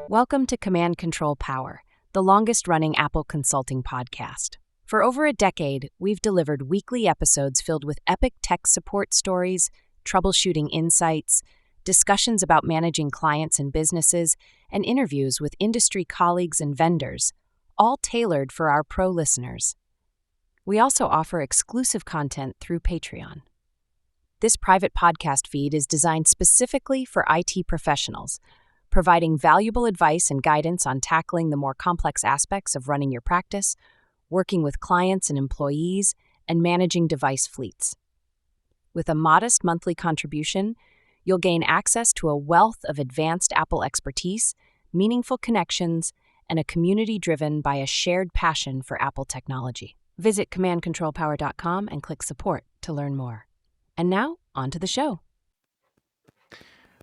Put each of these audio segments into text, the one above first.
Welcome to Command Control Power, the longest-running Apple consulting podcast. For over a decade, we've delivered weekly episodes filled with epic tech support stories, troubleshooting insights, discussions about managing clients and businesses, and interviews with industry colleagues and vendors, all tailored for our pro listeners. We also offer exclusive content through Patreon. This private podcast feed is designed specifically for IT professionals, providing valuable advice and guidance on tackling the more complex aspects of running your practice, working with clients and employees, and managing device fleets. With a modest monthly contribution, you'll gain access to a wealth of advanced Apple expertise, meaningful connections, and a community driven by a shared passion for Apple technology. Visit commandcontrolpower.com and click support to learn more. And now, on to the show.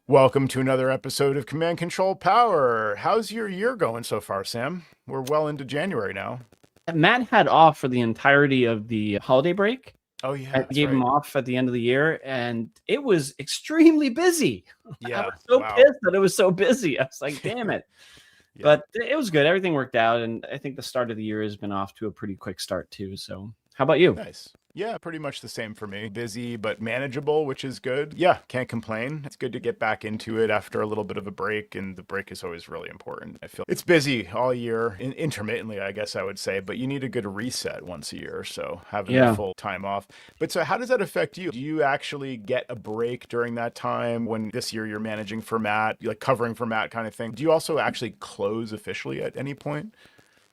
Welcome to another episode of Command Control Power. How's your year going so far, Sam? We're well into January now. Matt had off for the entirety of the holiday break. Oh, yeah. I gave him off at the end of the year, and it was extremely busy. Yeah. I was so pissed that it was so busy. I was like, damn it. Yeah. But it was good. Everything worked out, and I think the start of the year has been off to a pretty quick start, too. So how about you? Nice. Yeah, pretty much the same for me. Busy, but manageable, which is good. Yeah, can't complain. It's good to get back into it after a little bit of a break, and the break is always really important. I feel it's busy all year, intermittently, I guess I would say, but you need a good reset once a year, so having a full time off. But so how does that affect you? Do you actually get a break during that time when this year you're managing for Matt, like covering for Matt kind of thing? Do you also actually close officially at any point?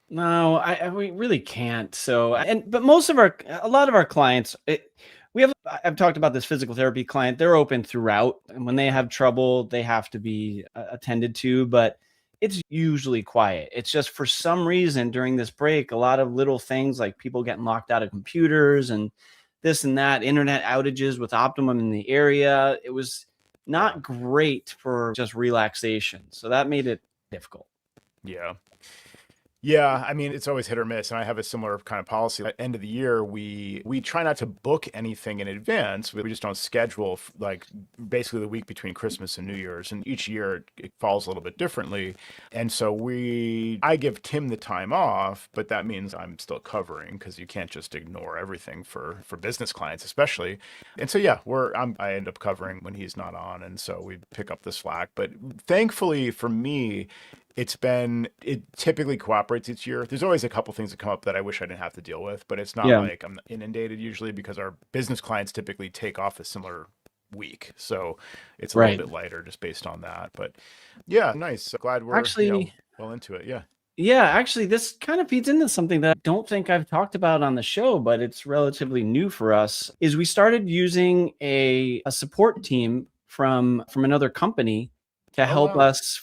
No, we really can't. So, but a lot of our clients, I've talked about this physical therapy client. They're open throughout, and when they have trouble, they have to be attended to. But it's usually quiet. It's just for some reason during this break, a lot of little things like people getting locked out of computers and this and that, internet outages with Optimum in the area. It was not great for just relaxation. So that made it difficult. Yeah. Yeah, I mean, it's always hit or miss, and I have a similar kind of policy. At the end of the year, we try not to book anything in advance. We just don't schedule, like, basically the week between Christmas and New Year's, and each year it falls a little bit differently. And so I give Tim the time off, but that means I'm still covering, because you can't just ignore everything for business clients, especially. And so, yeah, I end up covering when he's not on, and so we pick up the slack. But thankfully for me, it typically cooperates each year. There's always a couple things that come up that I wish I didn't have to deal with, but it's not like I'm inundated usually, because our business clients typically take off a similar week. So it's a little bit lighter just based on that. But yeah, nice. Glad we're actually well into it. Yeah. Yeah, actually, this kind of feeds into something that I don't think I've talked about on the show, but it's relatively new for us, is we started using a support team from another company to help us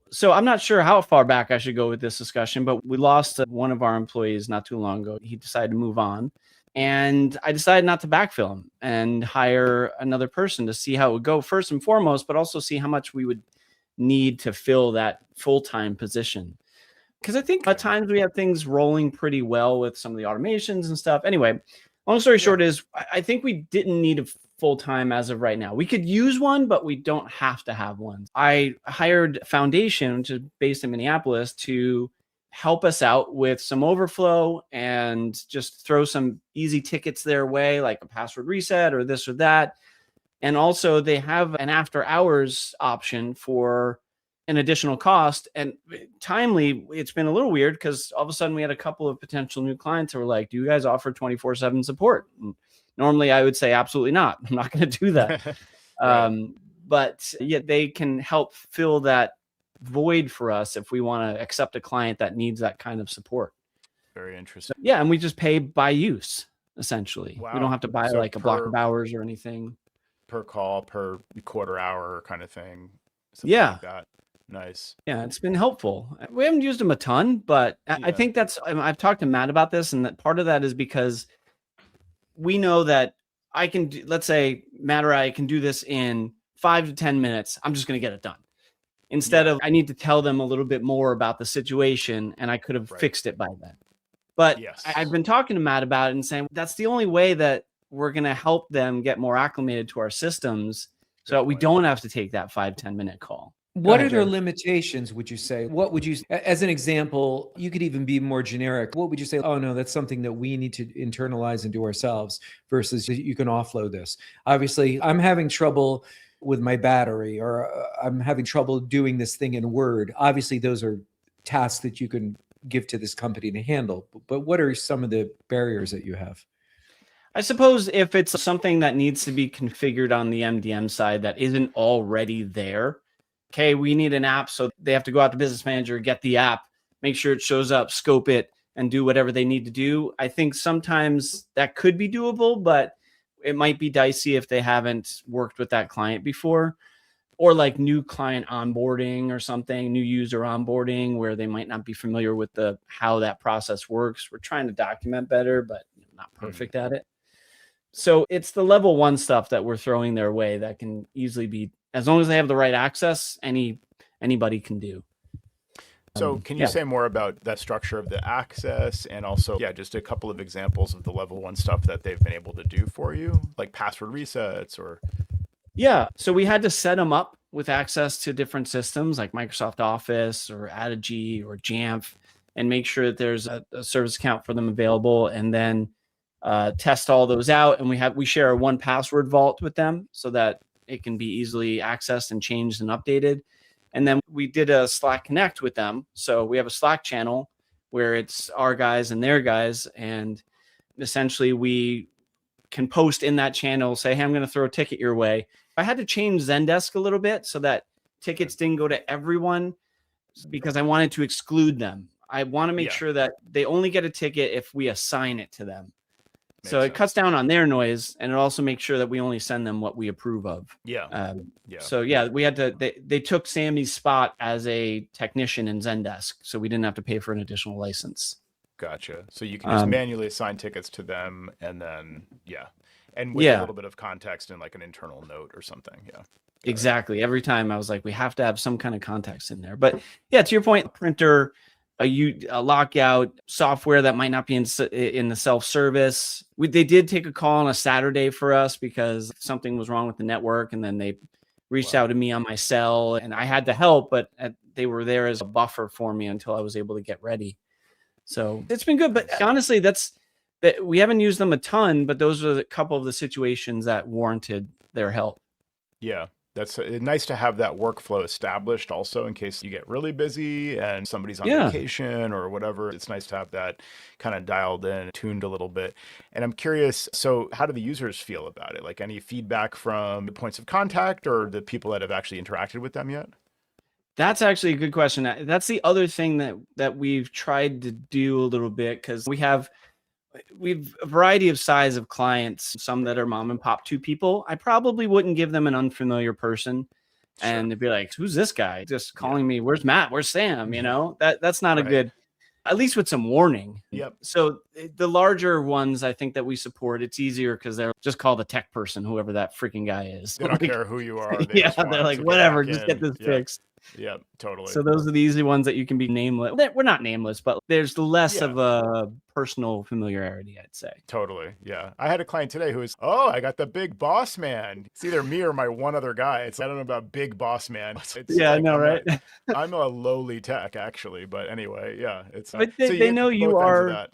so I'm not sure how far back I should go with this discussion, but we lost one of our employees not too long ago. He decided to move on, and I decided not to backfill him and hire another person to see how it would go first and foremost, but also see how much we would need to fill that full-time position. Because I think at times we have things rolling pretty well with some of the automations and stuff. Anyway, long story short is I think we didn't need a full-time as of right now. We could use one, but we don't have to have one. I hired Foundation, which is based in Minneapolis, to help us out with some overflow and just throw some easy tickets their way, like a password reset or this or that. And also they have an after hours option for an additional cost. And timely, it's been a little weird because all of a sudden we had a couple of potential new clients who were like, do you guys offer 24/7 support? And normally I would say, absolutely not. I'm not going to do that. But yet they can help fill that void for us if we want to accept a client that needs that kind of support. Very interesting. So, yeah. And we just pay by use, essentially. Wow. We don't have to buy a block of hours or anything. Per call, per quarter hour kind of thing. Like that. Nice. Yeah, it's been helpful. We haven't used them a ton, but I think I've talked to Matt about this, and that part of that is because we know that I can let's say Matt or I can do this in 5 to 10 minutes. I'm just going to get it done. Instead of I need to tell them a little bit more about the situation, and I could have fixed it by then. But I've been talking to Matt about it and saying that's the only way that we're going to help them get more acclimated to our systems so that we don't have to take that 5-10 minute call. What ahead, are their Jay. limitations, would you say? What would you, as an example, you could even be more generic. What would you say? Oh, no, that's something that we need to internalize and do ourselves versus you can offload this. Obviously, I'm having trouble with my battery, or I'm having trouble doing this thing in Word. Obviously, those are tasks that you can give to this company to handle. But what are some of the barriers that you have? I suppose if it's something that needs to be configured on the MDM side that isn't already there, okay, we need an app. So they have to go out to Business Manager, get the app, make sure it shows up, scope it, and do whatever they need to do. I think sometimes that could be doable, but it might be dicey if they haven't worked with that client before, or like new client onboarding or something, new user onboarding, where they might not be familiar with how that process works. We're trying to document better, but not perfect at it. So it's the level 1 stuff that we're throwing their way that can easily be, as long as they have the right access, anybody can do. So can you say more about that structure of the access, and also, just a couple of examples of the level 1 stuff that they've been able to do for you, like password resets or? Yeah. So we had to set them up with access to different systems like Microsoft Office or Adaptations or Jamf, and make sure that there's a service account for them available, and then test all those out. And we share a 1Password vault with them so that it can be easily accessed and changed and updated. And then we did a Slack Connect with them. So we have a Slack channel where it's our guys and their guys. And essentially we can post in that channel, say, hey, I'm going to throw a ticket your way. I had to change Zendesk a little bit so that tickets didn't go to everyone, because I wanted to exclude them. I want to make sure that they only get a ticket if we assign it to them. So it cuts down on their noise, and it also makes sure that we only send them what we approve of. So we had to, they took Sammy's spot as a technician in Zendesk, so we didn't have to pay for an additional license. Gotcha. So you can just manually assign tickets to them, and then, and with a little bit of context and like an internal note or something. Exactly. Every time I was like, we have to have some kind of context in there. But yeah, to your point, printer, a lockout, software that might not be in the self-service. They did take a call on a Saturday for us because something was wrong with the network, and then they reached out to me on my cell, and I had to help, but they were there as a buffer for me until I was able to get ready. So it's been good. But honestly, we haven't used them a ton, but those are a couple of the situations that warranted their help. Yeah. That's nice to have that workflow established also in case you get really busy and somebody's on vacation or whatever. It's nice to have that kind of dialed in, tuned a little bit. And I'm curious, so how do the users feel about it? Like any feedback from the points of contact or the people that have actually interacted with them yet? That's actually a good question. That's the other thing that we've tried to do a little bit, because we've a variety of size of clients, some that are mom and pop 2 people. I probably wouldn't give them an unfamiliar person and they'd be like, who's this guy just calling me? Where's Matt? Where's Sam? That's not a good, at least with some warning. So the larger ones, I think that we support, it's easier because they're just call the tech person, whoever that freaking guy is. They don't care who you are. They're like, whatever, just get this fixed. Yeah, totally. So those are the easy ones that you can be nameless. We're not nameless, but there's less of a personal familiarity, I'd say. Totally. Yeah. I had a client today who was, I got the big boss man. It's either me or my one other guy. I don't know about big boss man. I know, right? I'm a lowly tech actually, but anyway, it's. But they know you are.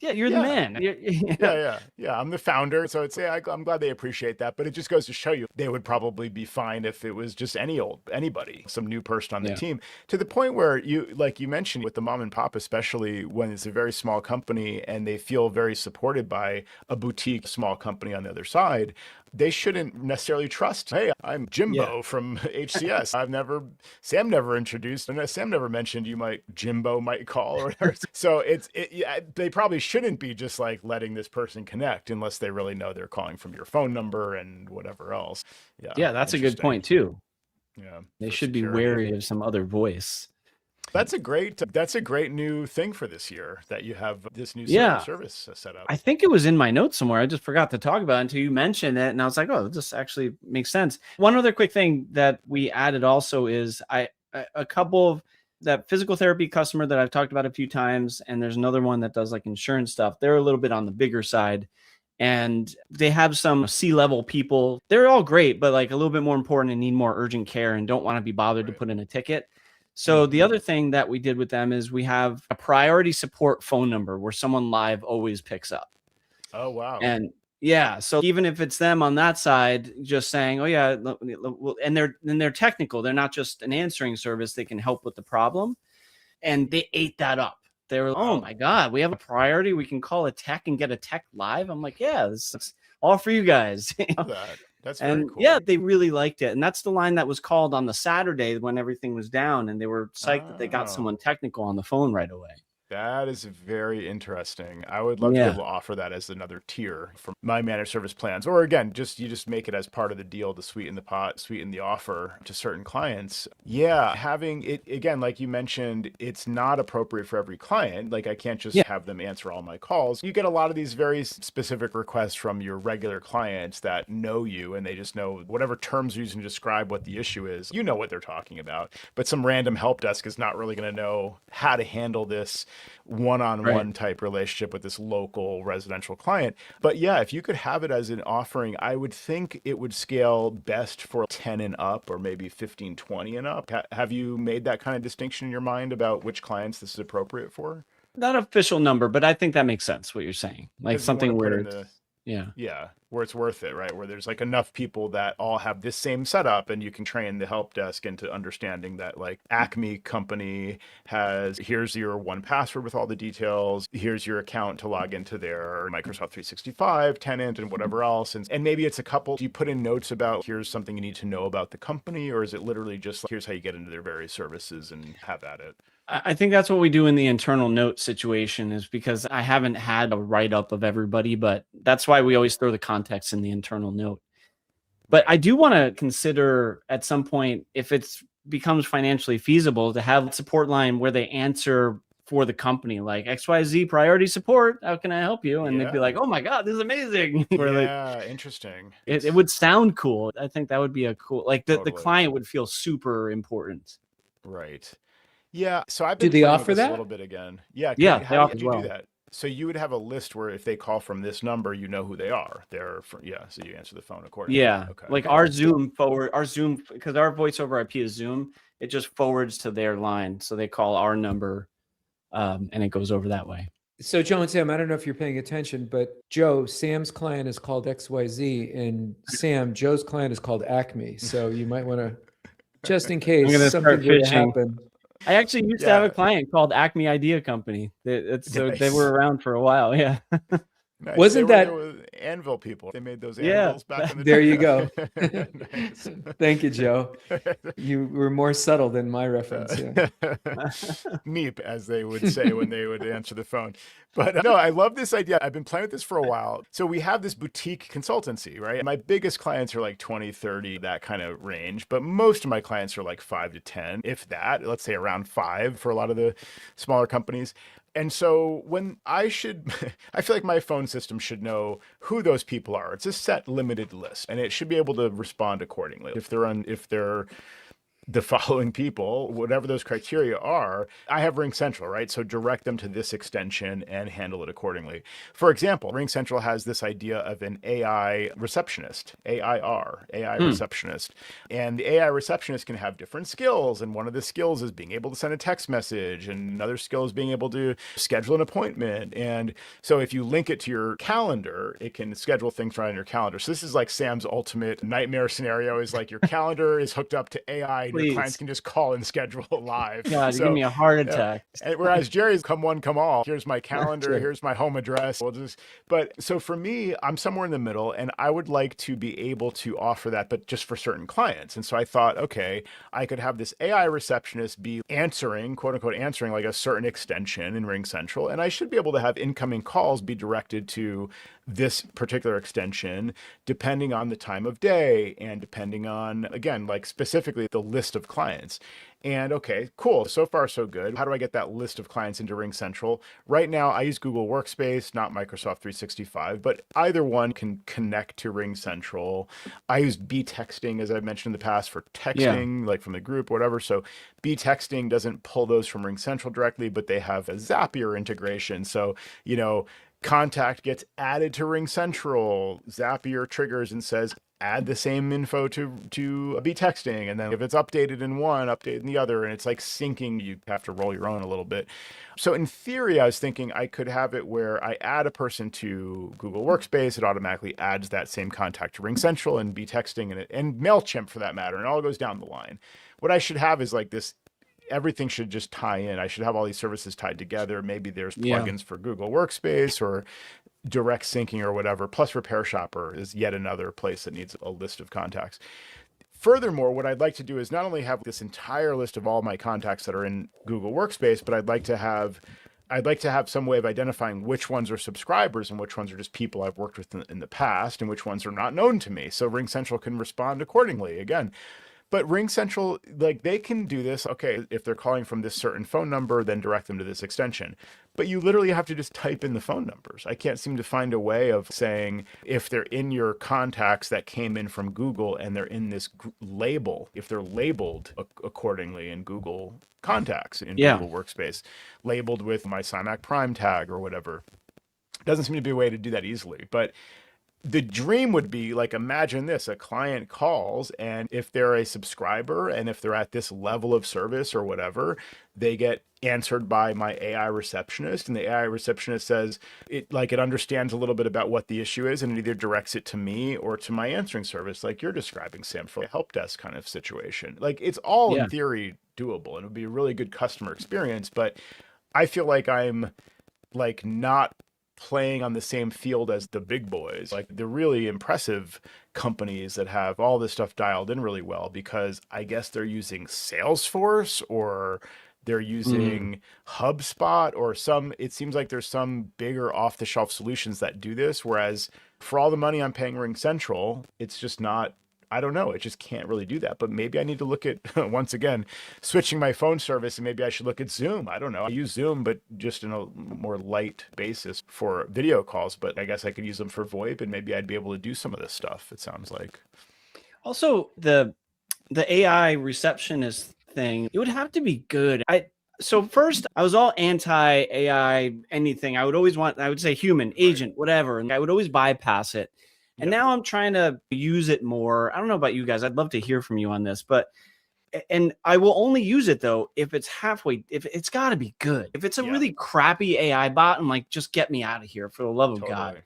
Yeah, you're the man. Yeah. I'm the founder, so I'm glad they appreciate that. But it just goes to show you they would probably be fine if it was just anybody, some new person on the team. To the point where like you mentioned with the mom and pop, especially when it's a very small company and they feel very supported by a boutique small company on the other side. They shouldn't necessarily trust, hey, I'm Jimbo from HCS. Sam never introduced, and Sam never mentioned Jimbo might call or whatever. So they probably shouldn't be just like letting this person connect unless they really know they're calling from your phone number and whatever else. Yeah, that's a good point too. Yeah. They should be wary of some other voice. That's a great new thing for this year that you have this new service set up. I think it was in my notes somewhere. I just forgot to talk about it until you mentioned it. And I was like, oh, this actually makes sense. One other quick thing that we added also is a couple of that physical therapy customer that I've talked about a few times. And there's another one that does like insurance stuff. They're a little bit on the bigger side. And they have some C-level people. They're all great, but like a little bit more important and need more urgent care and don't want to be bothered to put in a ticket. So the other thing that we did with them is we have a priority support phone number where someone live always picks up. Oh, wow. And yeah, so even if it's them on that side, just saying, oh yeah, and they're technical. They're not just an answering service. They can help with the problem. And they ate that up. They were, oh my God, we have a priority. We can call a tech and get a tech live. I'm like, yeah, this is all for you guys. That's very cool. Yeah, they really liked it. And that's the line that was called on the Saturday when everything was down. And they were psyched that they got someone technical on the phone right away. That is very interesting. I would love to be able to offer that as another tier for my managed service plans. Or again, you just make it as part of the deal to sweeten the pot, sweeten the offer to certain clients. Yeah, having it, again, like you mentioned, it's not appropriate for every client. Like I can't just have them answer all my calls. You get a lot of these very specific requests from your regular clients that know you and they just know whatever terms you're using to describe what the issue is. You know what they're talking about. But some random help desk is not really going to know how to handle this one-on-one type relationship with this local residential client. But yeah, if you could have it as an offering, I would think it would scale best for 10 and up or maybe 15, 20 and up. Have you made that kind of distinction in your mind about which clients this is appropriate for? Not an official number, but I think that makes sense what you're saying. Like something where where it's worth it, right? Where there's like enough people that all have this same setup and you can train the help desk into understanding that like Acme company here's your 1Password with all the details. Here's your account to log into their Microsoft 365 tenant and whatever else. And maybe it's a couple, do you put in notes about here's something you need to know about the company, or is it literally just like, here's how you get into their various services and have at it? I think that's what we do in the internal note situation, is because I haven't had a write-up of everybody, but that's why we always throw the context in the internal note. But I do want to consider at some point, if it becomes financially feasible, to have a support line where they answer for the company, like XYZ priority support, how can I help you? And they'd be like, oh my God, this is amazing. Interesting. It would sound cool. I think that would be a cool, like the client would feel super important. Right. Yeah, so I've been do they playing offer with this that a little bit again. Yeah, they offer did you do that? So you would have a list where if they call from this number, you know who they are. So you answer the phone accordingly. Yeah, okay. Like our Zoom, because our voice over IP is Zoom, it just forwards to their line. So they call our number and it goes over that way. So Joe and Sam, I don't know if you're paying attention, but Joe, Sam's client is called XYZ, and Sam, Joe's client is called Acme. So you might want to, just in case something were to happen. I actually used to have a client called Acme Idea Company. They were around for a while. Yeah. Nice. Wasn't that Anvil people? They made those anvils back in the day. There you go. Thank you, Joe. You were more subtle than my reference. Meep, as they would say when they would answer the phone. But no, I love this idea. I've been playing with this for a while. So we have this boutique consultancy, right? My biggest clients are like 20, 30, that kind of range. But most of my clients are like 5 to 10, if that, let's say around 5 for a lot of the smaller companies. And so I feel like my phone system should know who those people are. It's a set limited list, and it should be able to respond accordingly. If they're the following people, whatever those criteria are, I have RingCentral, right? So direct them to this extension and handle it accordingly. For example, RingCentral has this idea of an AI receptionist, AI receptionist. And the AI receptionist can have different skills. And one of the skills is being able to send a text message, and another skill is being able to schedule an appointment. And so if you link it to your calendar, it can schedule things right on your calendar. So this is like Sam's ultimate nightmare scenario, is like your calendar is hooked up to AI. Your clients can just call and schedule live. God, you give me a heart attack. And whereas Jerry's come one, come all. Here's my calendar. Here's my home address. But so for me, I'm somewhere in the middle, and I would like to be able to offer that, but just for certain clients. And so I thought, okay, I could have this AI receptionist be answering, quote unquote, answering like a certain extension in RingCentral, and I should be able to have incoming calls be directed to this particular extension, depending on the time of day and depending on, again, like specifically the list of clients. And okay, cool. So far, so good. How do I get that list of clients into RingCentral? Right now, I use Google Workspace, not Microsoft 365, but either one can connect to RingCentral. I use B-texting, as I've mentioned in the past, for texting, like from the group or whatever. So B-texting doesn't pull those from RingCentral directly, but they have a Zapier integration. So, contact gets added to Ring Central, Zapier triggers and says, add the same info to be texting. And then if it's updated in one, update in the other, and it's like syncing, you have to roll your own a little bit. So in theory, I was thinking I could have it where I add a person to Google Workspace, it automatically adds that same contact to Ring Central and be texting and MailChimp for that matter, and it all goes down the line. What I should have is like this, everything should just tie in. I should have all these services tied together. Maybe there's plugins for Google Workspace or direct syncing or whatever, plus Repair Shopper is yet another place that needs a list of contacts. Furthermore, what I'd like to do is not only have this entire list of all my contacts that are in Google Workspace, but I'd like to have some way of identifying which ones are subscribers and which ones are just people I've worked with in the past and which ones are not known to me. So Ring Central can respond accordingly. Again, but Ring Central, like they can do this. Okay, if they're calling from this certain phone number, then direct them to this extension. But you literally have to just type in the phone numbers. I can't seem to find a way of saying if they're in your contacts that came in from Google and they're in this label, if they're labeled accordingly in Google Contacts, in Google Workspace, labeled with my SIMAC Prime tag or whatever. Doesn't seem to be a way to do that easily. But the dream would be like, imagine this, a client calls and if they're a subscriber and if they're at this level of service or whatever, they get answered by my AI receptionist, and the AI receptionist says it understands a little bit about what the issue is and it either directs it to me or to my answering service, like you're describing, Sam, for a help desk kind of situation. Like it's all in theory doable and it would be a really good customer experience, but I feel like I'm like not playing on the same field as the big boys, like the really impressive companies that have all this stuff dialed in really well, because I guess they're using Salesforce or they're using HubSpot or it seems like there's some bigger off the shelf solutions that do this. Whereas for all the money I'm paying Ring Central, it's just not, I don't know. It just can't really do that. But maybe I need to look at, once again, switching my phone service, and maybe I should look at Zoom. I don't know. I use Zoom, but just in a more light basis for video calls. But I guess I could use them for VoIP, and maybe I'd be able to do some of this stuff, it sounds like. Also, the AI receptionist thing, it would have to be good. So first, I was all anti-AI anything. I would say human, agent, whatever. And I would always bypass it. And now I'm trying to use it more. I don't know about you guys. I'd love to hear from you on this, and I will only use it though if it's halfway, if it's got to be good. If it's a really crappy AI bot, I'm like, just get me out of here for the love of God.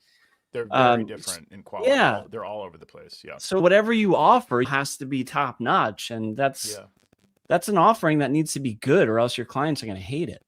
They're very different in quality. Yeah. They're all over the place. Yeah. So whatever you offer has to be top notch. And that's an offering that needs to be good, or else your clients are going to hate it.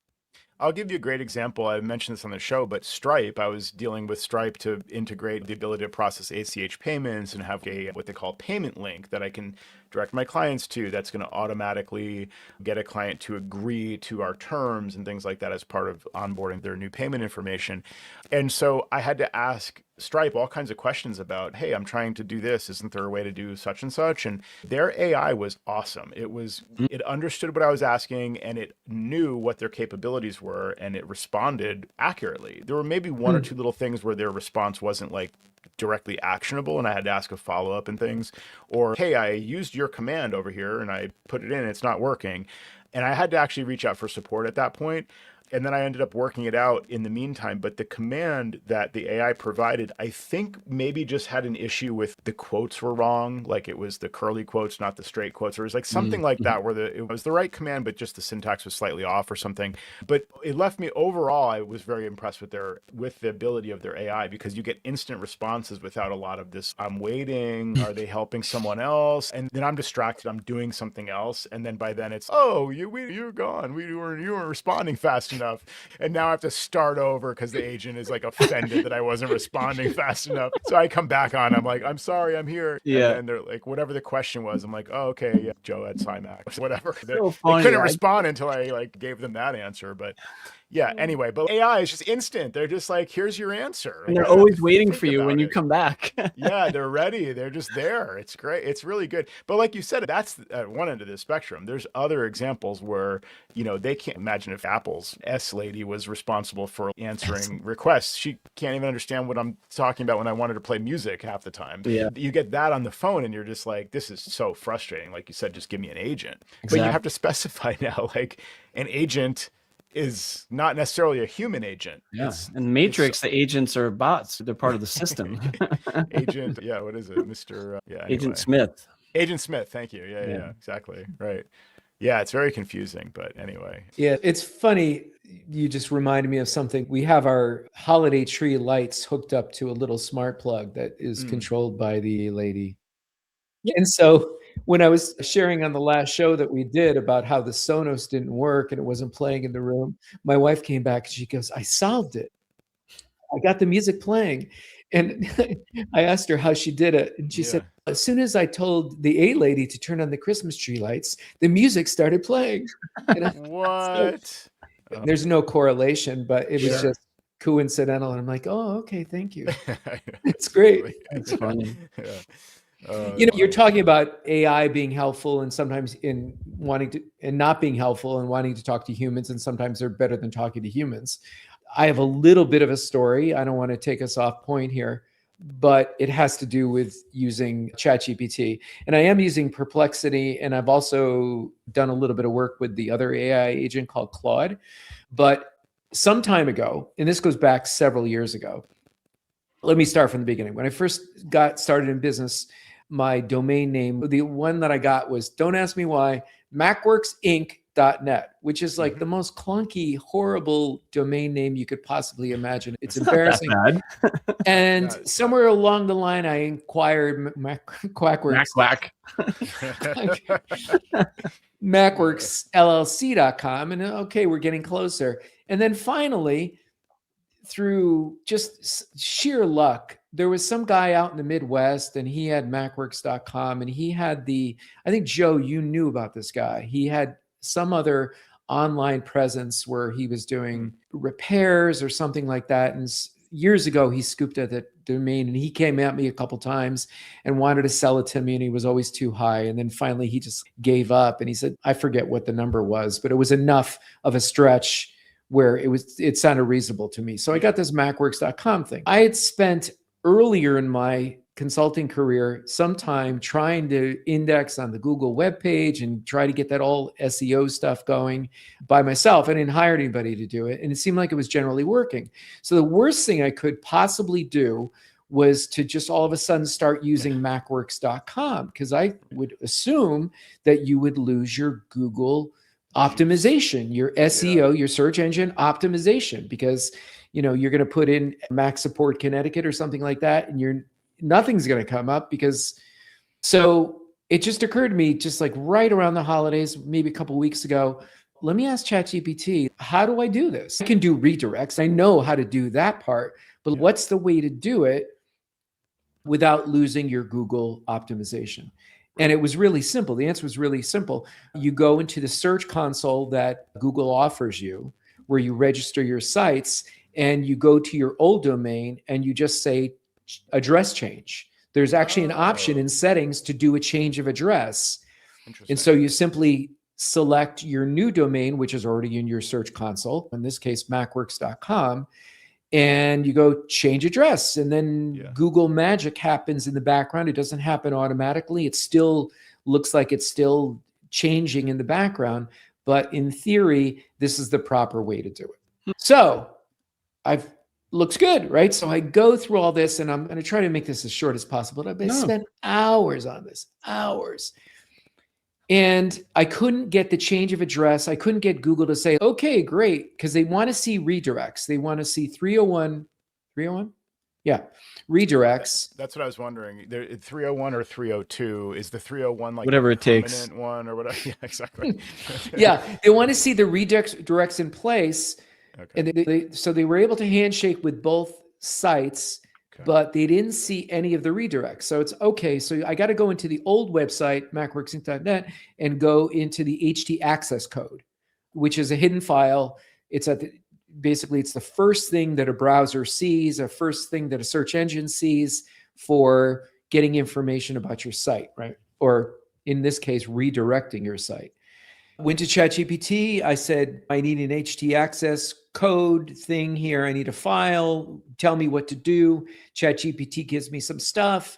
I'll give you a great example. I mentioned this on the show, but Stripe, I was dealing with Stripe to integrate the ability to process ACH payments and have what they call payment link that I can direct my clients to, that's going to automatically get a client to agree to our terms and things like that as part of onboarding their new payment information. And so I had to ask Stripe all kinds of questions about, hey, I'm trying to do this. Isn't there a way to do such and such? And their AI was awesome. It understood what I was asking and it knew what their capabilities were and it responded accurately. There were maybe one or two little things where their response wasn't like directly actionable and I had to ask a follow-up and things, or, hey, I used your command over here and I put it in, it's not working. And I had to actually reach out for support at that point. And then I ended up working it out in the meantime. But the command that the AI provided, I think maybe just had an issue with the quotes were wrong. Like it was the curly quotes, not the straight quotes. Or it was like something like that where it was the right command, but just the syntax was slightly off or something. But it left me overall, I was very impressed with the ability of their AI, because you get instant responses without a lot of this. I'm waiting. Are they helping someone else? And then I'm distracted. I'm doing something else. And then by then it's, oh, you're gone. You weren't responding fast enough. And now I have to start over because the agent is like offended that I wasn't responding fast enough. So I come back on. I'm like, I'm sorry, I'm here. Yeah. And they're like, whatever the question was, I'm like, oh, okay, yeah, Joe at Cymax, whatever. They funny, couldn't respond until I like gave them that answer. But yeah, anyway, but AI is just instant. They're just like, here's your answer. And they're always waiting for you when you come back. Yeah, they're ready. They're just there. It's great. It's really good. But like you said, that's at one end of the spectrum. There's other examples where, they can't imagine if Apple's S lady was responsible for answering requests. She can't even understand what I'm talking about when I wanted to play music half the time. Yeah. You get that on the phone and you're just like, this is so frustrating. Like you said, just give me an agent. Exactly. But you have to specify now, like an agent is not necessarily a human agent. Yeah. It's And Matrix, the agents are bots. They're part of the system. agent. Yeah. What is it? Mr. Yeah. Agent Anyway. Smith. Agent Smith. Thank you. Yeah. Exactly. Right. Yeah. It's very confusing, but anyway. Yeah, it's funny. You just reminded me of something. We have our holiday tree lights hooked up to a little smart plug that is controlled by the lady. And so when I was sharing on the last show that we did about how the Sonos didn't work and it wasn't playing in the room, my wife came back and she goes, I solved it. I got the music playing. And I asked her how she did it. And she said, as soon as I told the A lady to turn on the Christmas tree lights, the music started playing. What? So, there's no correlation, but it was just coincidental. And I'm like, oh, okay, thank you. It's great. It's funny. You're talking about AI being helpful and sometimes in wanting to, and not being helpful and wanting to talk to humans. And sometimes they're better than talking to humans. I have a little bit of a story. I don't want to take us off point here, but it has to do with using ChatGPT. And I am using Perplexity, and I've also done a little bit of work with the other AI agent called Claude. But some time ago, and this goes back several years ago, let me start from the beginning. When I first got started in business, my domain name, the one that I got was, don't ask me why, macworksinc.net, which is like the most clunky, horrible domain name you could possibly imagine. It's embarrassing. Not that bad. And somewhere along the line, I inquired Quackworks. MacWorksLLC.com. And okay, we're getting closer. And then finally, through just sheer luck, there was some guy out in the Midwest and he had macworks.com and he had I think Joe, you knew about this guy. He had some other online presence where he was doing repairs or something like that. And years ago, he scooped at the domain and he came at me a couple times and wanted to sell it to me. And he was always too high. And then finally he just gave up and he said, I forget what the number was, but it was enough of a stretch where it sounded reasonable to me. So I got this macworks.com thing. I had spent earlier in my consulting career some time trying to index on the Google webpage and try to get that all SEO stuff going by myself. I didn't hire anybody to do it. And it seemed like it was generally working. So the worst thing I could possibly do was to just all of a sudden start using macworks.com, because I would assume that you would lose your Google optimization, your SEO, your search engine optimization, because you're going to put in Mac support Connecticut or something like that, and nothing's going to come up so it just occurred to me, just like right around the holidays, maybe a couple of weeks ago, let me ask ChatGPT, how do I do this? I can do redirects. I know how to do that part, but what's the way to do it without losing your Google optimization? And it was really simple. The answer was really simple. You go into the search console that Google offers you, where you register your sites, and you go to your old domain and you just say address change. There's actually an option in settings to do a change of address. And so you simply select your new domain, which is already in your search console, in this case, macworks.com, and you go change address. And then Google magic happens in the background. It doesn't happen automatically. It still looks like it's still changing in the background. But in theory, this is the proper way to do it. So looks good, right? So I go through all this, and I'm going to try to make this as short as possible. I've spent hours on this, hours. And I couldn't get the change of address. I couldn't get Google to say, okay, great, because they want to see redirects. They want to see 301. Yeah, redirects. That's what I was wondering. 301 or 302, is the 301 like whatever it takes one or whatever? Yeah, exactly. Yeah, they want to see the redirects in place. Okay. And so they were able to handshake with both sites, but they didn't see any of the redirects. So it's okay. So I got to go into the old website, macworksinc.net, and go into the HT access code, which is a hidden file. It's basically it's the first thing that a browser sees, a first thing that a search engine sees for getting information about your site, right? Or in this case, redirecting your site. Went to ChatGPT. I said, I need an HT access code thing here. I need a file. Tell me what to do. ChatGPT gives me some stuff.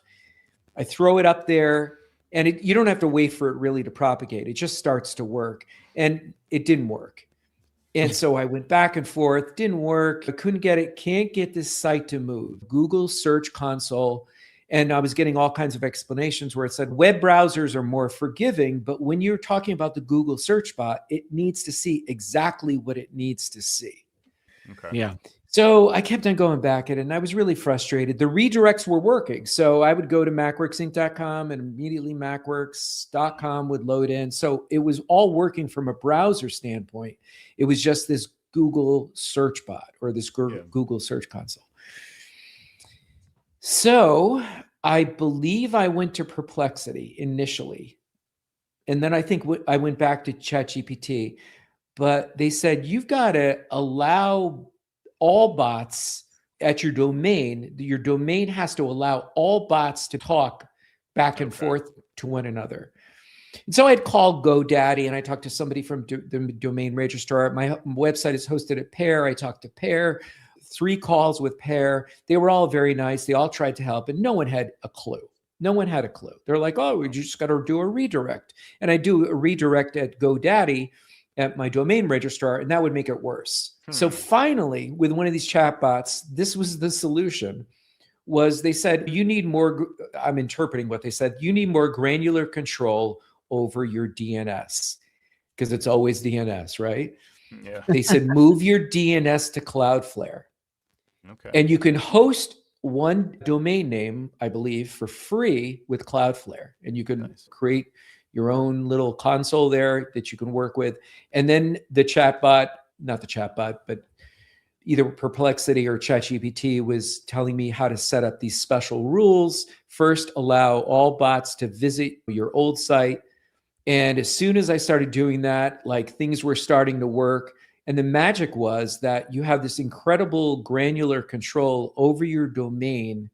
I throw it up there, and you don't have to wait for it really to propagate. It just starts to work. And it didn't work. And so I went back and forth, didn't work. I couldn't get it, can't get this site to move. Google Search Console. And I was getting all kinds of explanations where it said web browsers are more forgiving, but when you're talking about the Google search bot, it needs to see exactly what it needs to see. Okay. Yeah. So I kept on going back at it, and I was really frustrated. The redirects were working. So I would go to macworksinc.com, and immediately macworks.com would load in. So it was all working from a browser standpoint. It was just this Google search bot or this Google Search Console. So I believe I went to Perplexity initially. And then I think I went back to ChatGPT. But they said, you've got to allow all bots at your domain. Your domain has to allow all bots to talk back and forth to one another. And so I'd called GoDaddy and I talked to somebody from the domain registrar. My website is hosted at Pair. I talked to Pair, 3 calls with Pair. They were all very nice. They all tried to help, and no one had a clue. No one had a clue. They're like, oh, we just got to do a redirect. And I do a redirect at GoDaddy at my domain registrar, and that would make it worse. So finally, with one of these chatbots, this was the solution, was they said, you need more, I'm interpreting what they said, you need more granular control over your DNS, because it's always DNS, right? Yeah. They said, move your DNS to Cloudflare. Okay. And you can host one domain name, I believe, for free with Cloudflare. And you can create your own little console there that you can work with. And then the chatbot, not the chatbot, but either Perplexity or ChatGPT was telling me how to set up these special rules. First, allow all bots to visit your old site. And as soon as I started doing that, like, things were starting to work. And the magic was that you have this incredible granular control over your domain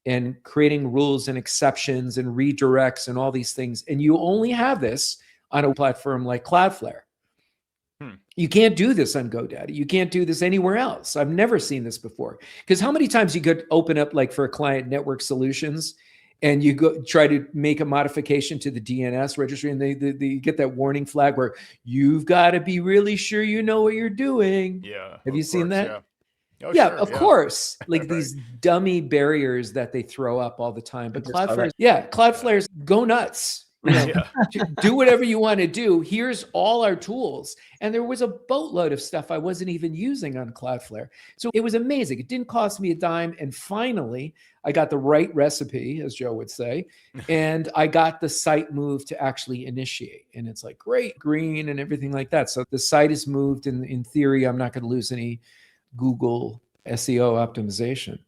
and creating rules and exceptions and redirects and all these things. And you only have this on a platform like Cloudflare. You can't do this on GoDaddy. You can't do this anywhere else. I've never seen this before. Because how many times you could open up, like, for a client, Network Solutions, and you go try to make a modification to the DNS registry, and they get that warning flag where you've got to be really sure you know what you're doing. Yeah. Have you seen that? Yeah. Oh, yeah, sure, of course. Like Right. these dummy barriers that they throw up all the time. But I just saw Cloudflare, that. Cloudflare's go nuts. You know, do whatever you want to do. Here's all our tools. And there was a boatload of stuff I wasn't even using on Cloudflare. So it was amazing. It didn't cost me a dime. And finally, I got the right recipe, as Joe would say, and I got the site moved to actually initiate. And it's like, great, green and everything like that. So the site is moved. And in theory, I'm not going to lose any Google SEO optimization.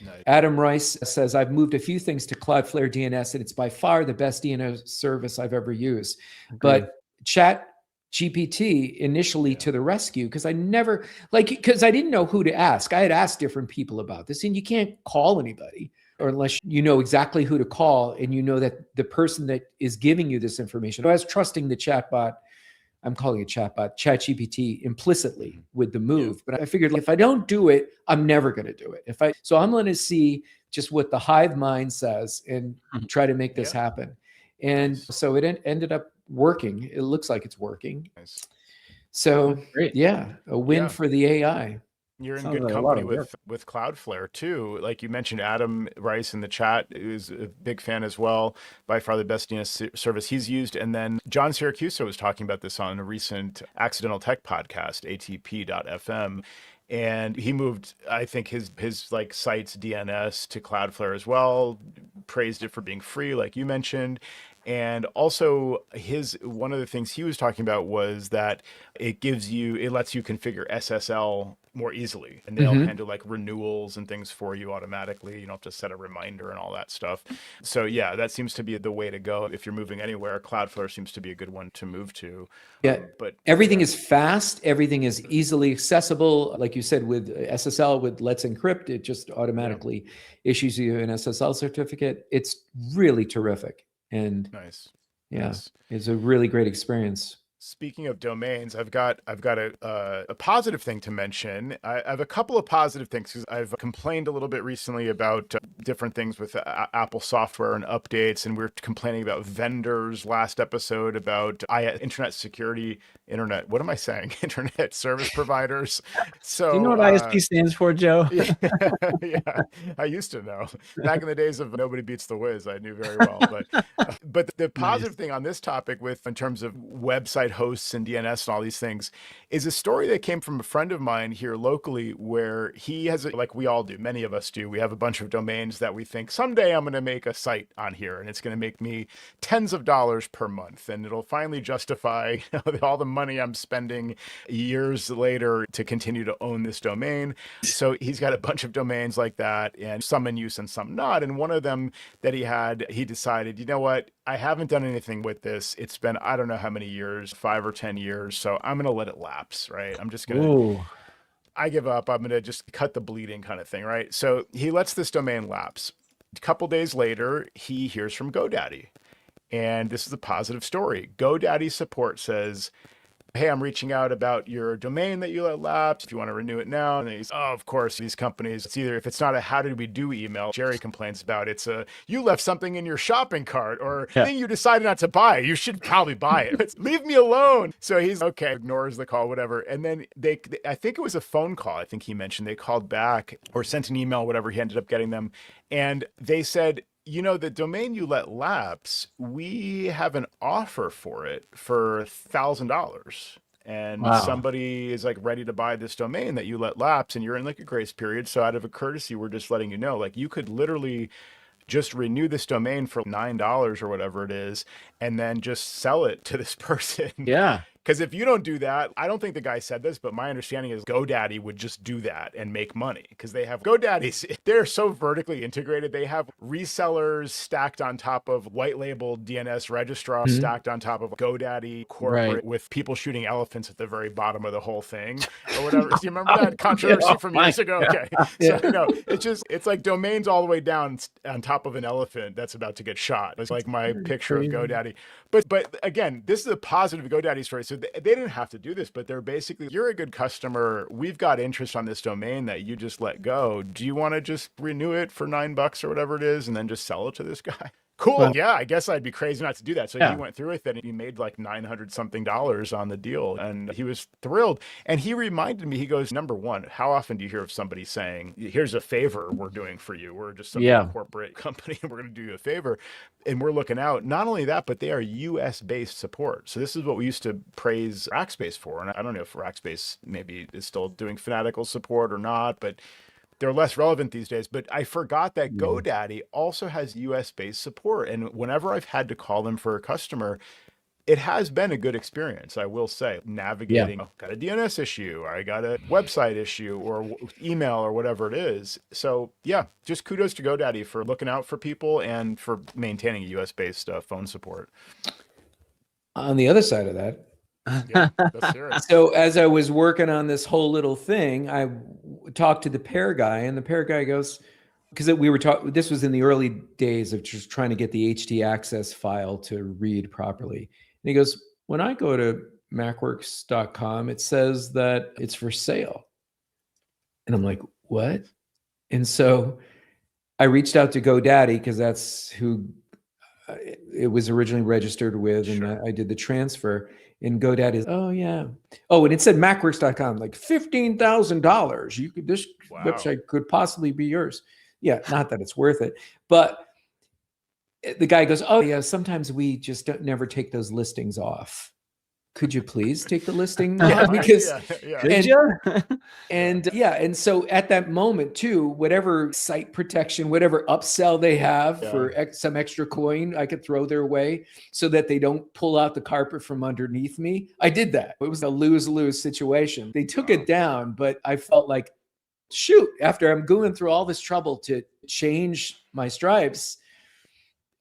Nice. Adam Rice says, I've moved a few things to Cloudflare DNS, and it's by far the best DNS service I've ever used. But Chat GPT initially to the rescue, because I never, because I didn't know who to ask. I had asked different people about this, and you can't call anybody, or unless you know exactly who to call and you know that the person that is giving you this information. I was trusting the chatbot. I'm calling it chatbot, ChatGPT, implicitly with the move. But I figured, if I don't do it, I'm never going to do it. So I'm going to see just what the hive mind says and try to make this happen. And so it ended up working. It looks like it's working. Nice. So Great. a win for the AI. You're in Sounds good like a lot company of with Cloudflare too. Like you mentioned, Adam Rice in the chat is a big fan as well. By far the best DNS service he's used. And then John Siracusa was talking about this on a recent Accidental Tech podcast, atp.fm. And he moved, I think, his like site's DNS to Cloudflare as well. Praised it for being free, like you mentioned. And also one of the things he was talking about was that it lets you configure SSL more easily, and they'll handle like renewals and things for you automatically. You don't have to set a reminder and all that stuff. So yeah, that seems to be the way to go. If you're moving anywhere, Cloudflare seems to be a good one to move to. Yeah, but everything is fast. Everything is easily accessible. Like you said, with SSL, with Let's Encrypt, it just automatically issues you an SSL certificate. It's really terrific. And nice. It's a really great experience. Speaking of domains, I've got a positive thing to mention. I have a couple of positive things because I've complained a little bit recently about different things with Apple software and updates, and we were complaining about vendors last episode about internet security, what am I saying? Internet service providers. So Do you know what ISP stands for, Joe? yeah, I used to know. Back in the days of Nobody Beats the Wiz, I knew very well. But the positive thing on this topic in terms of website hosts and DNS and all these things is a story that came from a friend of mine here locally where he has, like we all do, many of us do, we have a bunch of domains that we think someday I'm going to make a site on here and it's going to make me tens of dollars per month and it'll finally justify all the money I'm spending years later to continue to own this domain. So he's got a bunch of domains like that, and some in use and some not. And one of them that he decided, you know what? I haven't done anything with this. It's been, I don't know how many years, 5 or 10 years. So I'm going to let it lapse, right? I'm just going to, I give up. I'm going to just cut the bleeding kind of thing, right? So he lets this domain lapse. A couple days later, he hears from GoDaddy. And this is a positive story. GoDaddy support says, hey, I'm reaching out about your domain that you let lapse. If you want to renew it now. And he's, oh, of course, these companies, it's either, if it's not a how did we do email, Jerry complains about, it's a, you left something in your shopping cart or thing you decided not to buy. You should probably buy it. It's, leave me alone. So he's okay, ignores the call, whatever. And then I think it was a phone call. I think he mentioned they called back or sent an email, whatever. He ended up getting them. And they said, you know, the domain you let lapse, we have an offer for it for $1,000. And somebody is like ready to buy this domain that you let lapse and you're in like a grace period. So out of a courtesy, we're just letting you know, like you could literally just renew this domain for $9 or whatever it is, and then just sell it to this person. Yeah. Because if you don't do that, I don't think the guy said this, but my understanding is GoDaddy would just do that and make money because they have GoDaddy's. They're so vertically integrated. They have resellers stacked on top of white labeled DNS registrar stacked on top of GoDaddy corporate with people shooting elephants at the very bottom of the whole thing or whatever. Do you remember that controversy from years ago? Okay. So, you know, it's like domains all the way down on top of an elephant that's about to get shot. It's like my picture of GoDaddy. But again, this is a positive GoDaddy story. So they didn't have to do this, but they're basically, you're a good customer. We've got interest on this domain that you just let go. Do you want to just renew it for $9 or whatever it is and then just sell it to this guy? Cool. Well, yeah, I guess I'd be crazy not to do that. So he went through with it and he made like $900 something on the deal and he was thrilled. And he reminded me, he goes, number one, how often do you hear of somebody saying, here's a favor we're doing for you. We're just some corporate company and we're going to do you a favor. And we're looking out. Not only that, but they are US based support. So this is what we used to praise Rackspace for. And I don't know if Rackspace maybe is still doing fanatical support or not, but they're less relevant these days. But I forgot that GoDaddy also has US-based support. And whenever I've had to call them for a customer, it has been a good experience, I will say, navigating, got a DNS issue, I got a website issue or email or whatever it is. So yeah, just kudos to GoDaddy for looking out for people and for maintaining US-based phone support. On the other side of that, let's hear it. So as I was working on this whole little thing, I talked to the pair guy, and the pair guy goes, because we were talking, this was in the early days of just trying to get the HT access file to read properly. And he goes, when I go to macworks.com, it says that it's for sale. And I'm like, what? And so I reached out to GoDaddy because that's who it was originally registered with. And I did the transfer. And GoDaddy is, oh yeah. Oh, and it said macworks.com, like $15,000. You could, this website could possibly be yours. Yeah, not that it's worth it. But the guy goes, oh yeah, sometimes we just never take those listings off. Could you please take the listing off? Because and so at that moment too, whatever site protection, whatever upsell they have for some extra coin, I could throw their way so that they don't pull out the carpet from underneath me. I did that. It was a lose-lose situation. They took it down, but I felt like, shoot, after I'm going through all this trouble to change my stripes,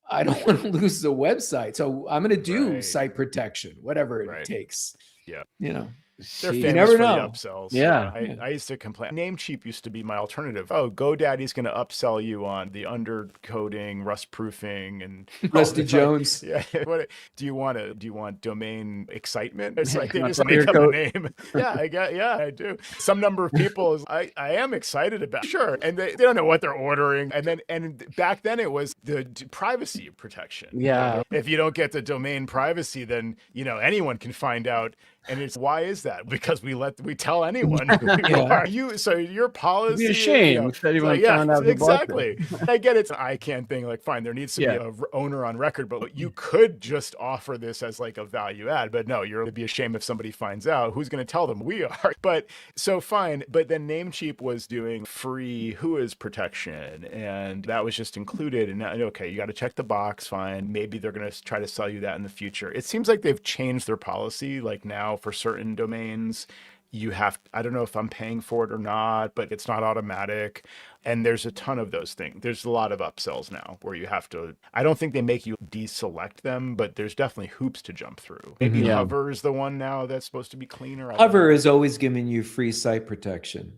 I don't want to lose the website. So I'm going to do site protection, whatever it takes. Yeah. You know. They're Jeez. famous never for the know. upsells. Yeah. I used to complain. Namecheap used to be my alternative. Oh, GoDaddy's going to upsell you on the undercoding, rust proofing, and Rusty all the- Jones. Yeah. What do you want domain excitement? It's like they Want just the make clear up a coat. name. Yeah, I do. Some number of people I am excited about. Sure. And they don't know what they're ordering. And back then it was the privacy protection. Yeah. If you don't get the domain privacy, then anyone can find out. And it's, why is that? Because we tell anyone who you are. So your policy, It'd be a shame if anyone found out. Exactly. I get it's an ICANN thing. Like, fine, there needs to be a owner on record, but you could just offer this as like a value add. But no, it'd be a shame if somebody finds out. Who's going to tell them? We are. But so fine. But then Namecheap was doing free WHOIS protection, and that was just included. And now, okay, you got to check the box. Fine. Maybe they're going to try to sell you that in the future. It seems like they've changed their policy. Like now, for certain domains, I don't know if I'm paying for it or not, but it's not automatic. And there's a ton of those things. There's a lot of upsells now where you have to, I don't think they make you deselect them, but there's definitely hoops to jump through. Maybe Hover is the one now that's supposed to be cleaner. Hover is always giving you free site protection.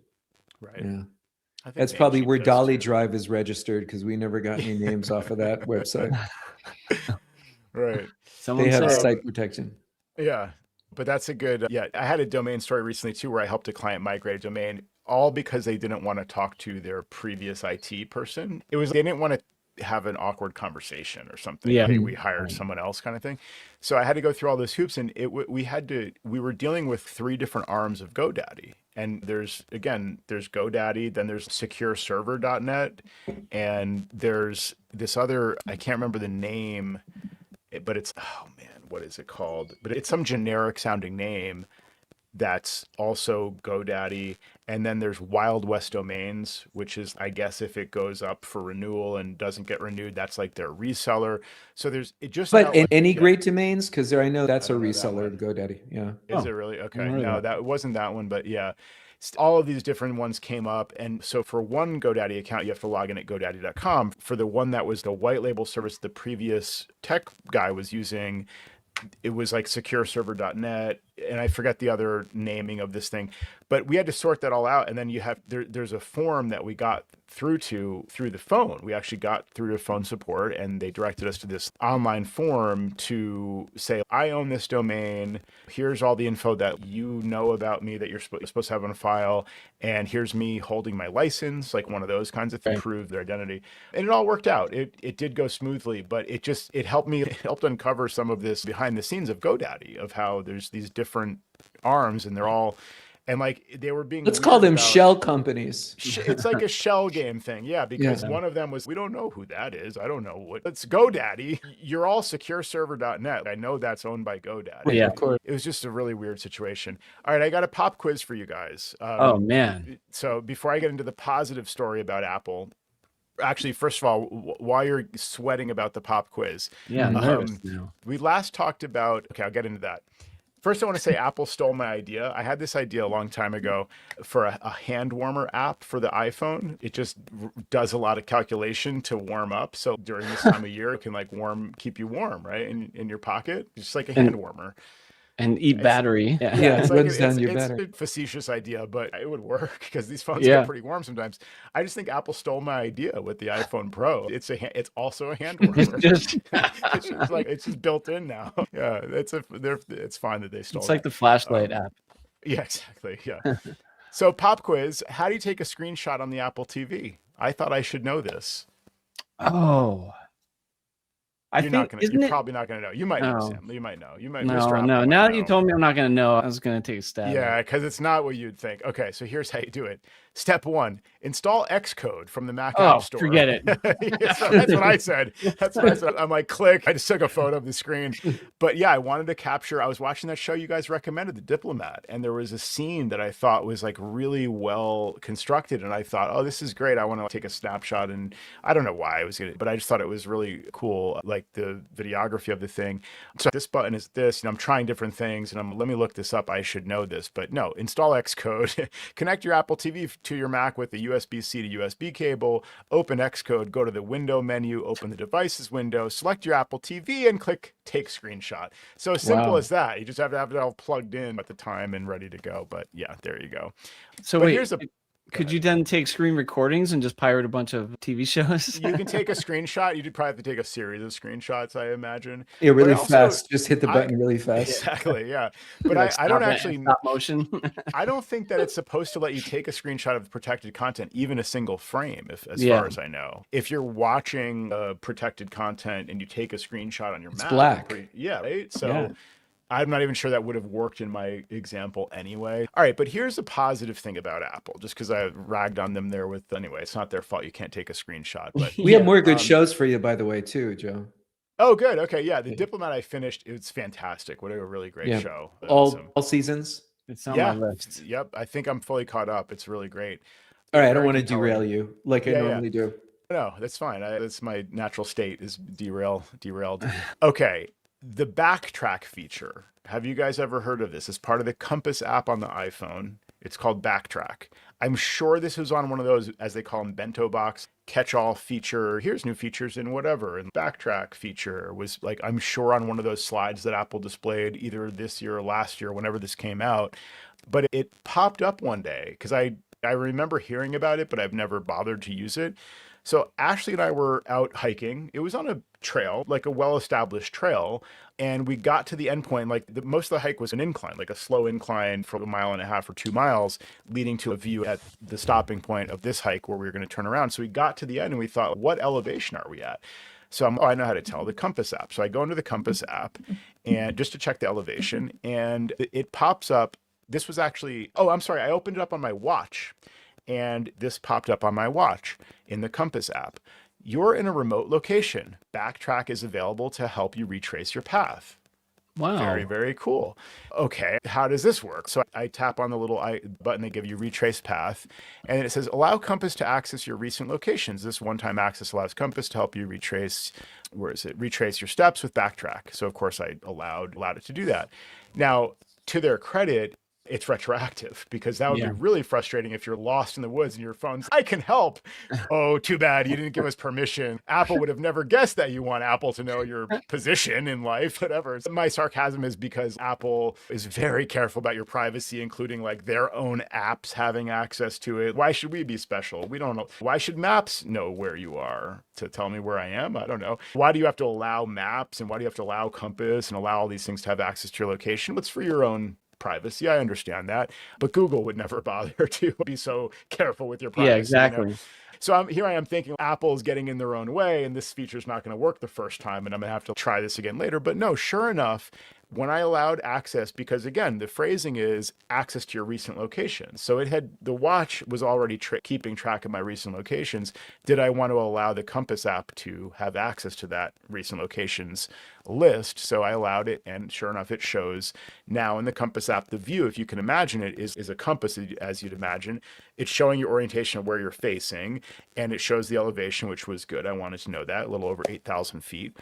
Right. Yeah. That's probably where Dolly Drive is registered, because we never got any names off of that website. Right. They have site protection. Yeah. But that's a good, I had a domain story recently too, where I helped a client migrate a domain, all because they didn't want to talk to their previous IT person. They didn't want to have an awkward conversation or something. Yeah. Hey, we hired someone else kind of thing. So I had to go through all those hoops, and we were dealing with 3 different arms of GoDaddy. And there's GoDaddy, then there's secureserver.net, and there's this other, I can't remember the name, but it's, oh man, what is it called? But it's some generic sounding name that's also GoDaddy. And then there's Wild West Domains, which is, I guess, if it goes up for renewal and doesn't get renewed, that's like their reseller. So any great domains, because I know that's a reseller of GoDaddy. Yeah. Is it really? Okay. No, that wasn't that one, but yeah. All of these different ones came up. And so for one GoDaddy account, you have to log in at GoDaddy.com. For the one that was the white label service the previous tech guy was using, it was like secureserver.net, and I forget the other naming of this thing, but we had to sort that all out. And then there's a form that we got through the phone. We actually got through to phone support, and they directed us to this online form to say, I own this domain. Here's all the info that you know about me that you're supposed to have on file. And here's me holding my license, like one of those kinds of things, prove their identity. And it all worked out. It did go smoothly, but it helped uncover some of this behind the scenes of GoDaddy, of how there's these different arms, and they're all, and like they were being, let's call them shell companies. It's like a shell game thing. Yeah. Because one of them was, we don't know who that is. I don't know what, it's GoDaddy. You're all secureserver.net. I know that's owned by GoDaddy. Yeah, of course. It was just a really weird situation. All right. I got a pop quiz for you guys. Oh man. So before I get into the positive story about Apple, actually, first of all, while you're sweating about the pop quiz, we last talked about, okay, I'll get into that. First, I want to say Apple stole my idea. I had this idea a long time ago for a hand warmer app for the iPhone. It just does a lot of calculation to warm up. So during this time of year, it can keep you warm, right? In your pocket, just like a hand warmer. And eat battery. It's battery. a facetious idea, but it would work because these phones get pretty warm sometimes. I just think Apple stole my idea with the iPhone Pro. It's also a hand warmer. It's just built in now. Yeah, it's fine that they stole. It's like the flashlight app. Yeah, exactly. Yeah. So pop quiz: how do you take a screenshot on the Apple TV? I thought I should know this. Oh. You're probably not going to know. You might know, Sam. You might know. You might. No. Now that you told me I'm not going to know, I was going to take a stab. Yeah, because it's not what you'd think. Okay, so here's how you do it. Step 1: install Xcode from the Mac App Store. Forget it. So that's what I said. I'm like, click. I just took a photo of the screen. But yeah, I wanted to capture. I was watching that show you guys recommended, The Diplomat, and there was a scene that I thought was like really well constructed, and I thought, oh, this is great. I want to take a snapshot, and I don't know why I was gonna, but I just thought it was really cool. Like the videography of the thing. So this button is this, I'm trying different things and let me look this up. I should know this, but no, install Xcode, connect your Apple TV to your Mac with a USB-C to USB cable, open Xcode, go to the window menu, open the devices window, select your Apple TV and click take screenshot. So as simple as that. You just have to have it all plugged in at the time and ready to go. But yeah, there you go. So wait, could you then take screen recordings and just pirate a bunch of TV shows? You can take a screenshot. You'd probably have to take a series of screenshots, I imagine. Yeah, really fast. Just hit the button really fast. Exactly, yeah. But I don't actually... Stop motion. I don't think that it's supposed to let you take a screenshot of protected content, even a single frame, as far as I know. If you're watching protected content and you take a screenshot on your Mac... It's black. Right? So... I'm not even sure that would have worked in my example anyway. All right, but here's a positive thing about Apple, just because I ragged on them there with, anyway, it's not their fault. You can't take a screenshot. But we have more good shows for you, by the way, too, Joe. Oh, good. Okay, yeah. The Diplomat I finished, it's fantastic. What a really great show. All seasons? It's on my list. Yep, I think I'm fully caught up. It's really great. All right, I don't want to derail you like I normally do. No, that's fine. That's my natural state is derailed. Okay. The Backtrack feature. Have you guys ever heard of this? It's part of the Compass app on the iPhone. It's called Backtrack. I'm sure this was on one of those, as they call them, bento box, catch-all feature. Here's new features in whatever. And Backtrack feature was like, I'm sure on one of those slides that Apple displayed either this year or last year, whenever this came out. But it popped up one day because I remember hearing about it, but I've never bothered to use it. So Ashley and I were out hiking. It was on a trail, like a well-established trail. And we got to the end point, like most of the hike was an incline, like a slow incline for 1.5 miles or 2 miles, leading to a view at the stopping point of this hike where we were going to turn around. So we got to the end and we thought, what elevation are we at? So I know how to tell the Compass app. So I go into the Compass app and just to check the elevation, and it pops up. This was actually, I'm sorry, I opened it up on my watch. And this popped up on my watch in the Compass app. You're in a remote location. Backtrack is available to help you retrace your path. Wow. Very, very cool. Okay, how does this work? So I tap on the little button they give you, retrace path, and it says, allow Compass to access your recent locations. This one-time access allows Compass to help you retrace, retrace your steps with Backtrack. So of course I allowed it to do that. Now, to their credit, it's retroactive because that would be really frustrating if you're lost in the woods and your phone's, I can help. Oh, too bad. You didn't give us permission. Apple would have never guessed that you want Apple to know your position in life, whatever. My sarcasm is because Apple is very careful about your privacy, including like their own apps having access to it. Why should we be special? We don't know. Why should Maps know where you are to tell me where I am? I don't know. Why do you have to allow Maps and why do you have to allow Compass and allow all these things to have access to your location? What's for your own privacy? I understand that, but Google would never bother to be so careful with your privacy. Yeah, exactly. So here I am thinking Apple's getting in their own way and this feature's not going to work the first time and I'm going to have to try this again later. But no, sure enough, when I allowed access, because again, the phrasing is access to your recent locations. So the watch was already keeping track of my recent locations. Did I want to allow the Compass app to have access to that recent locations list? So I allowed it, and sure enough, it shows now in the Compass app. The view, if you can imagine it, is a compass, as you'd imagine. It's showing your orientation of where you're facing, and it shows the elevation, which was good. I wanted to know that, a little over 8,000 feet.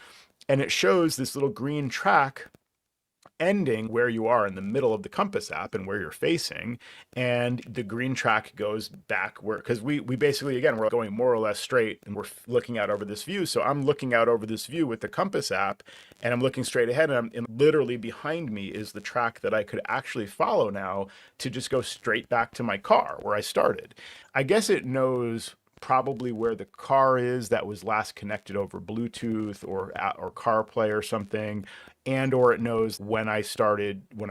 And it shows this little green track ending where you are in the middle of the Compass app and where you're facing, and the green track goes back where, because we basically, again, we're going more or less straight and we're looking out over this view. So I'm looking out over this view with the Compass app and I'm looking straight ahead, and literally behind me is the track that I could actually follow now to just go straight back to my car where I started. I guess it knows probably where the car is that was last connected over Bluetooth or CarPlay or something, and or it knows when I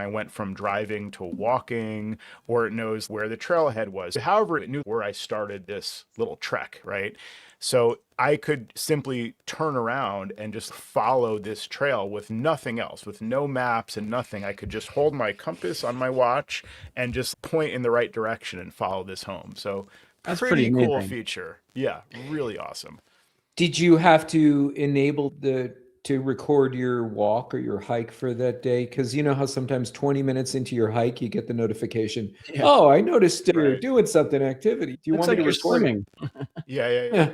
went from driving to walking, or it knows where the trailhead was. However, it knew where I started this little trek, right? So I could simply turn around and just follow this trail with nothing else, with no maps and nothing. I could just hold my compass on my watch and just point in the right direction and follow this home. So that's pretty cool feature. Yeah, really awesome. Did you have to enable to record your walk or your hike for that day? Because you know how sometimes 20 minutes into your hike, you get the notification, oh, I noticed you're doing something activity. Do you want to you're swimming? Yeah.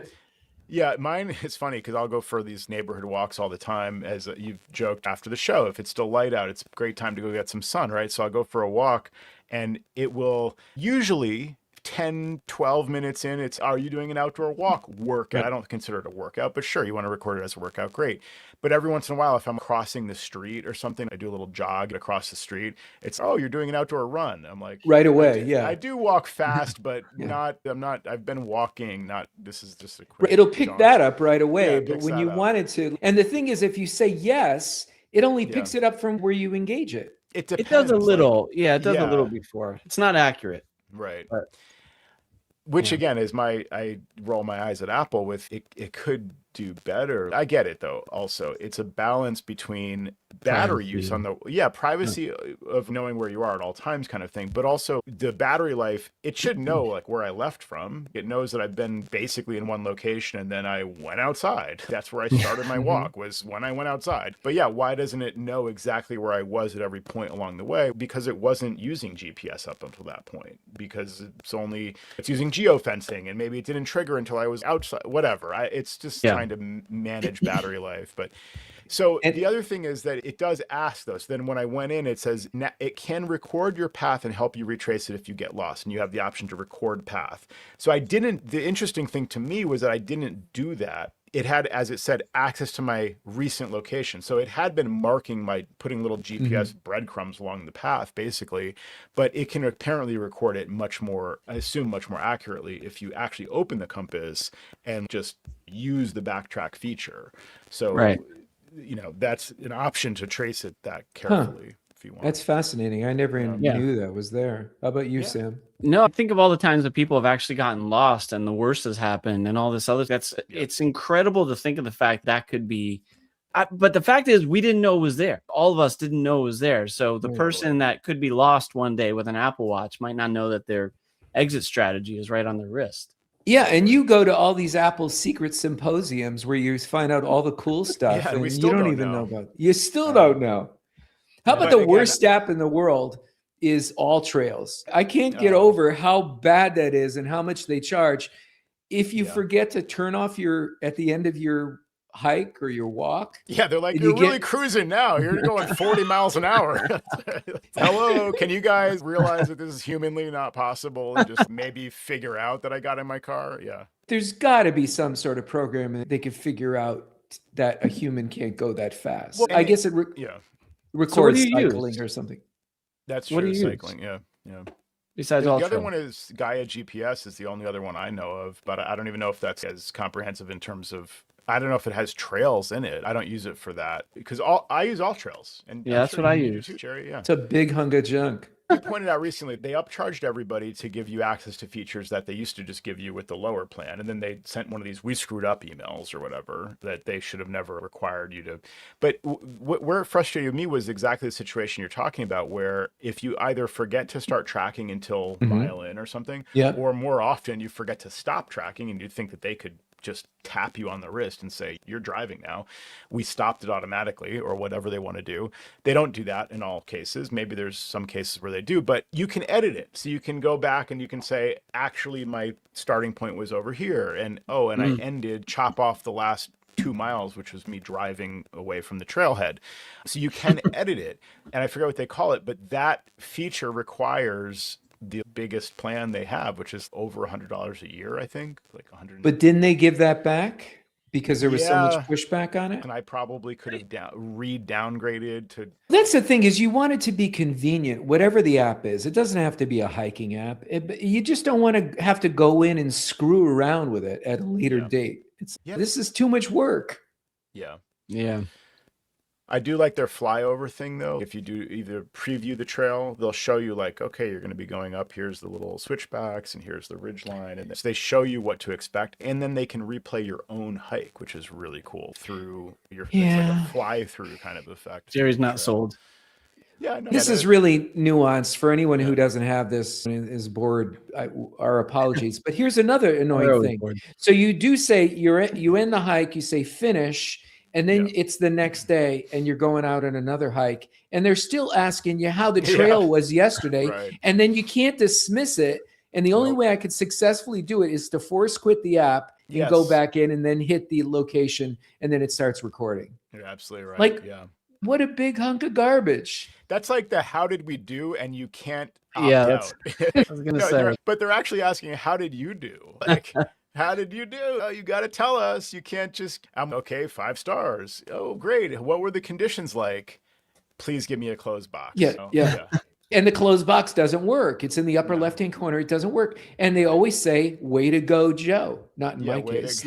Yeah, mine is funny because I'll go for these neighborhood walks all the time. As you've joked after the show, if it's still light out, it's a great time to go get some sun, right? So I'll go for a walk and it will usually 10, 12 minutes in, it's, are you doing an outdoor walk? Workout. Right. I don't consider it a workout, but sure, you want to record it as a workout, great. But every once in a while, if I'm crossing the street or something, I do a little jog across the street. It's, oh, you're doing an outdoor run. I'm like, Right away, yeah. I do walk fast, but Yeah. I've been walking, this is just a quick It'll pick jaunt. that up right away. Yeah, it But picks when that you up. wanted to, and the thing is, if you say yes, it only Yeah. picks it up from where you engage it. It It depends. does a like- little. Yeah, it does a little yeah. before. It's not accurate. Right. But- Which Yeah. again is I roll my eyes at Apple with it could do better. I get it though. Also, it's a balance between battery use on the privacy of knowing where you are at all times kind of thing, but also the battery life. It should know like where I left from. It knows that I've been basically in one location and then I went outside. That's where I started my walk, was when I went outside. But yeah, why doesn't it know exactly where I was at every point along the way? Because it wasn't using GPS up until that point, because it's using geofencing and maybe it didn't trigger until I was outside, whatever. It's just trying to manage battery life. But so the other thing is that it does ask though. So then when I went in, it says it can record your path and help you retrace it if you get lost, and you have the option to record path. So the interesting thing to me was that I didn't do that. It had, as it said, access to my recent location. So it had been putting little GPS breadcrumbs along the path, basically, but it can apparently record it much more accurately if you actually open the compass and just use the backtrack feature. So, Right. That's an option to trace it that carefully. If you want. That's fascinating. I never even Yeah. knew that was there. How about you, Yeah. Sam? No, think of all the times that people have actually gotten lost and the worst has happened and all this other. It's incredible to think of the fact that could be. But the fact is, we didn't know it was there. All of us didn't know it was there. So the person that could be lost one day with an Apple Watch might not know that their exit strategy is right on their wrist. Yeah, and you go to all these Apple secret symposiums where you find out all the cool stuff, Yeah, and we you still don't don't even know. know about it. You still don't know. How about But the again, worst app in the world is AllTrails? I can't get over how bad that is and how much they charge. If you forget to turn off at the end of your hike or your walk. Yeah, they're like, and you're really cruising now. You're going 40 miles an hour. Hello, can you guys realize that this is humanly not possible and just maybe figure out that I got in my car? Yeah. There's got to be some sort of program that they could figure out that a human can't go that fast. Well, I guess it records do you cycling use? or something. That's What true. do you Cycling. use? Yeah. Besides The AllTrails. other one is Gaia GPS is the only other one I know of, but I don't even know if that's as comprehensive in terms of, I don't know if it has trails in it. I don't use it for that because I use AllTrails. And Yeah, that's what I use. Too, Jerry. Yeah. It's a big hunk of junk. You pointed out recently, they upcharged everybody to give you access to features that they used to just give you with the lower plan. And then they sent one of these, we screwed up emails or whatever that they should have never required you to. But where it frustrated me was exactly the situation you're talking about, where if you either forget to start tracking until mile in or something, or more often you forget to stop tracking and you think that they could just tap you on the wrist and say, you're driving now. We stopped it automatically or whatever they want to do. They don't do that in all cases. Maybe there's some cases where they do, but you can edit it. So you can go back and you can say, actually, my starting point was over here. And I chop off the last 2 miles, which was me driving away from the trailhead. So you can edit it. And I forget what they call it, but that feature requires the biggest plan they have, which is over $100 a year, I think, like 100. But didn't they give that back because there was so much pushback on it? And I probably could have downgraded to. That's the thing, is you want it to be convenient, whatever the app is. It doesn't have to be a hiking app. You just don't want to have to go in and screw around with it at a later date. This is too much work. Yeah. Yeah. I do like their flyover thing though. If you do either preview the trail, they'll show you like, okay, you're going to be going up. Here's the little switchbacks and here's the ridge line. And so they show you what to expect. And then they can replay your own hike, which is really cool through it's like a fly through kind of effect. Jerry's not sold. Yeah, no, This is really nuanced for anyone who doesn't have this and is bored. Our apologies. But here's another annoying thing. Bored. So you do say you end the hike, you say finish, and then it's the next day and you're going out on another hike and they're still asking you how the trail was yesterday. Right. And then you can't dismiss it. And the only way I could successfully do it is to force quit the app and go Yes. back in and then hit the location and then it starts recording. You're absolutely right. Like, yeah. what a big hunk of garbage. That's like the how did we do and you can't opt Yeah, out. I was gonna say. But they're actually asking, how did you do? Like, how did you do? Oh, you got to tell us. You can't just, okay, 5 stars. Oh, great. What were the conditions like? Please give me a closed box. Yeah, So, yeah. And the closed box doesn't work. It's in the upper left-hand corner. It doesn't work. And they always say, way to go, Joe. Not in my case.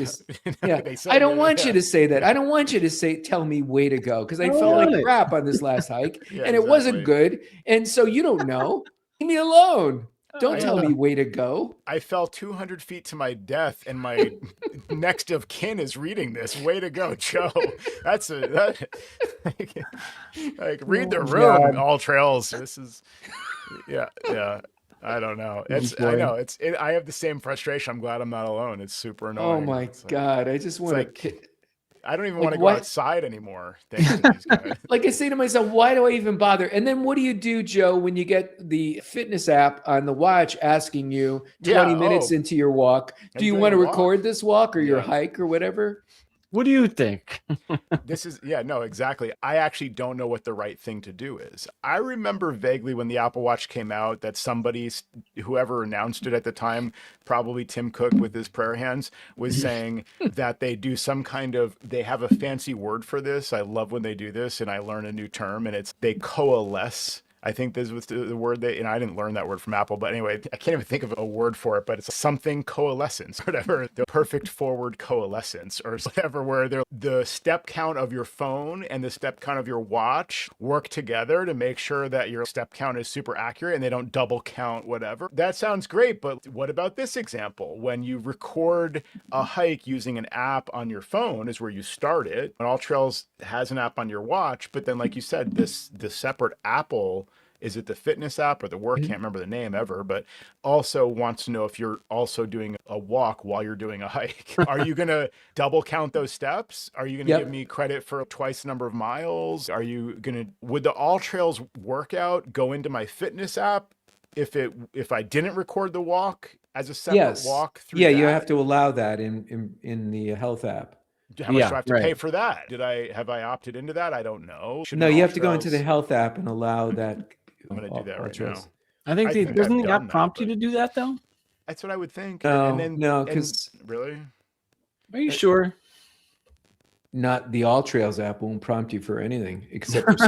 I don't want you to say that. I don't want you to tell me way to go, because I felt like crap on this last hike and it wasn't good. And so you don't know. Leave me alone. Don't tell me way to go. I fell 200 feet to my death, and my next of kin is reading this. Way to go, Joe. That's like read the room, AllTrails. This is, yeah. I don't know. I know I have the same frustration. I'm glad I'm not alone. It's super annoying. Oh my God. I just want to. I don't even want to go outside anymore. Thanks to these guys. Like I say to myself, why do I even bother? And then what do you do, Joe, when you get the fitness app on the watch asking you 20 minutes into your walk, do you want to record this walk or your hike or whatever? What do you think? This is, no, exactly. I actually don't know what the right thing to do is. I remember vaguely when the Apple Watch came out that whoever announced it at the time, probably Tim Cook with his prayer hands, was saying that they do they have a fancy word for this. I love when they do this, and I learn a new term, and they coalesce. I think this was the word and I didn't learn that word from Apple, but anyway, I can't even think of a word for it, but it's something coalescence, whatever, the perfect forward coalescence or whatever, where the step count of your phone and the step count of your watch work together to make sure that your step count is super accurate and they don't double count whatever. That sounds great, but what about this example? When you record a hike using an app on your phone is where you start it. And AllTrails has an app on your watch, but then like you said, the separate Apple, is it the fitness app or the work? Can't remember the name ever, but also wants to know if you're also doing a walk while you're doing a hike. Are you going to double count those steps? Are you going to give me credit for twice the number of miles? Would the AllTrails workout go into my fitness app if I didn't record the walk as a separate walk through that? You have to allow that in the health app. How much do I have to pay for that? Have I opted into that? I don't know. No, you have to go into the health app and allow that. I'm going to do that right now. I think doesn't the app prompt you to do that though? That's what I would think. No, because really? Are you sure? Not the AllTrails app won't prompt you for anything except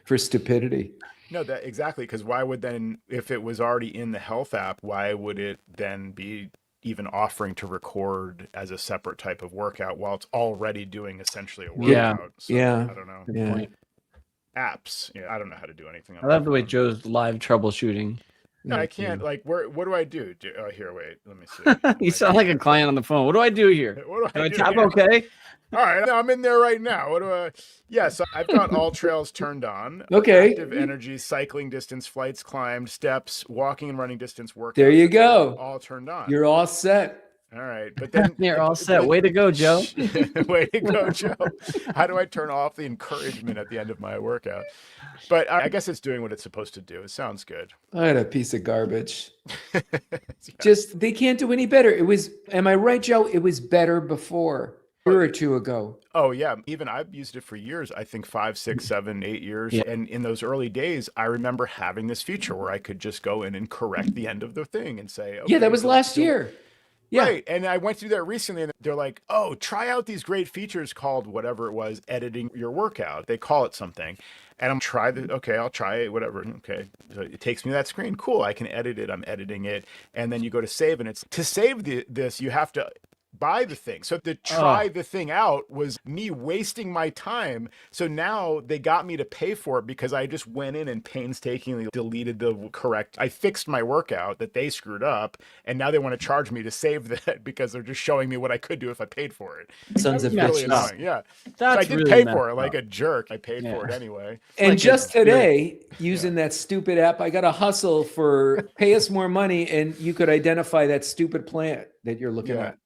for stupidity. No, exactly. Because why would then, if it was already in the health app, why would it then be even offering to record as a separate type of workout while it's already doing essentially a workout? I don't know. Yeah. Point. Apps. I don't know how to do anything. I love the way Joe's live troubleshooting. No, I can't. Like, what do I do? Here, wait. Let me see. You sound like a client on the phone. What do I do here? What do I do tap here? okay? All right, I'm in there right now. What do I? Yeah, so I've got AllTrails turned on. Okay. Active energy, cycling distance, flights climbed, steps, walking and running distance, work. There you go. All turned on. You're all set. All right, but then You're all set. Way to go, Joe. Way to go, Joe. How do I turn off the encouragement at the end of my workout? But I guess it's doing what it's supposed to do. It sounds good. What a piece of garbage. Just, they can't do any better. Am I right, Joe? It was better before, a year or two ago. Oh yeah. Even I've used it for years. I think 5, 6, 7, 8 years. Yeah. And in those early days, I remember having this feature where I could just go in and correct the end of the thing and say, okay, that was last year. Yeah. Right. And I went through that recently and they're like, oh, try out these great features called whatever it was, editing your workout. They call it something. And I'll try I'll try it, whatever. Okay. So it takes me to that screen. Cool. I can edit it. I'm editing it. And then you go to save, and to save this, you have to buy the thing. So to try the thing out was me wasting my time. So now they got me to pay for it because I just went in and painstakingly deleted I fixed my workout that they screwed up, and now they want to charge me to save that because they're just showing me what I could do if I paid for it. Sons of really bitches. annoying. Yeah. That's so I did really pay messed for it like up. a jerk. I paid for it anyway. And like just today, using that stupid app, I got a hustle for pay us more money, and you could identify that stupid plant that you're looking at.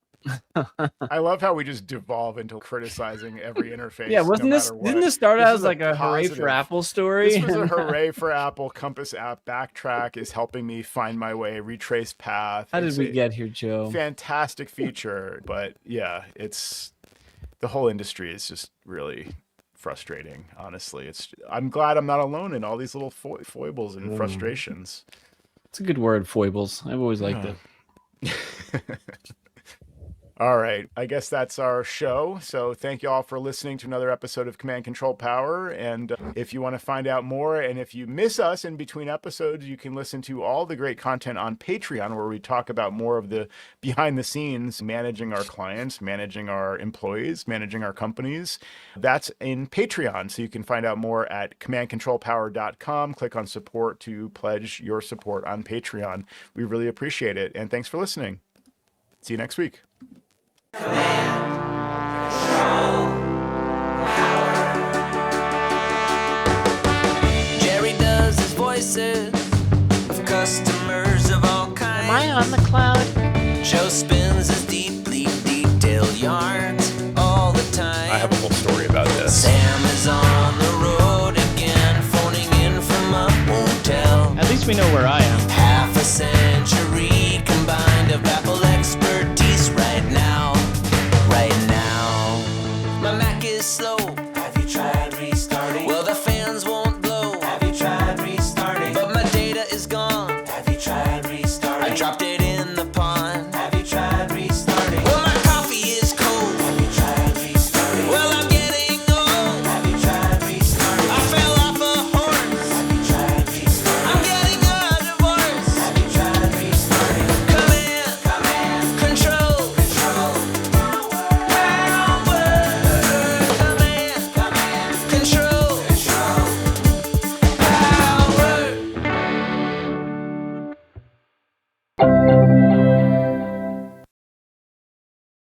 I love how we just devolve into criticizing every interface. Yeah, wasn't no this matter what. didn't this start This out is as like a hooray for positive. Apple story? This was a hooray for Apple. Compass app Backtrack is helping me find my way, retrace path. How did It's we a get here, Joe? fantastic feature, but yeah, the whole industry is just really frustrating. Honestly, I'm glad I'm not alone in all these little foibles and frustrations. It's a good word, foibles. I've always liked it. All right. I guess that's our show. So thank you all for listening to another episode of Command Control Power. And if you want to find out more, and if you miss us in between episodes, you can listen to all the great content on Patreon, where we talk about more of the behind the scenes, managing our clients, managing our employees, managing our companies. That's in Patreon. So you can find out more at commandcontrolpower.com. Click on support to pledge your support on Patreon. We really appreciate it. And thanks for listening. See you next week. Jerry does his voices of customers of all kinds. Am I on the cloud? Joe spins his deeply detailed yarns all the time. I have a whole story about this. Sam is on the road again, phoning in from a hotel. At least we know where I am. Half a century combined of Apple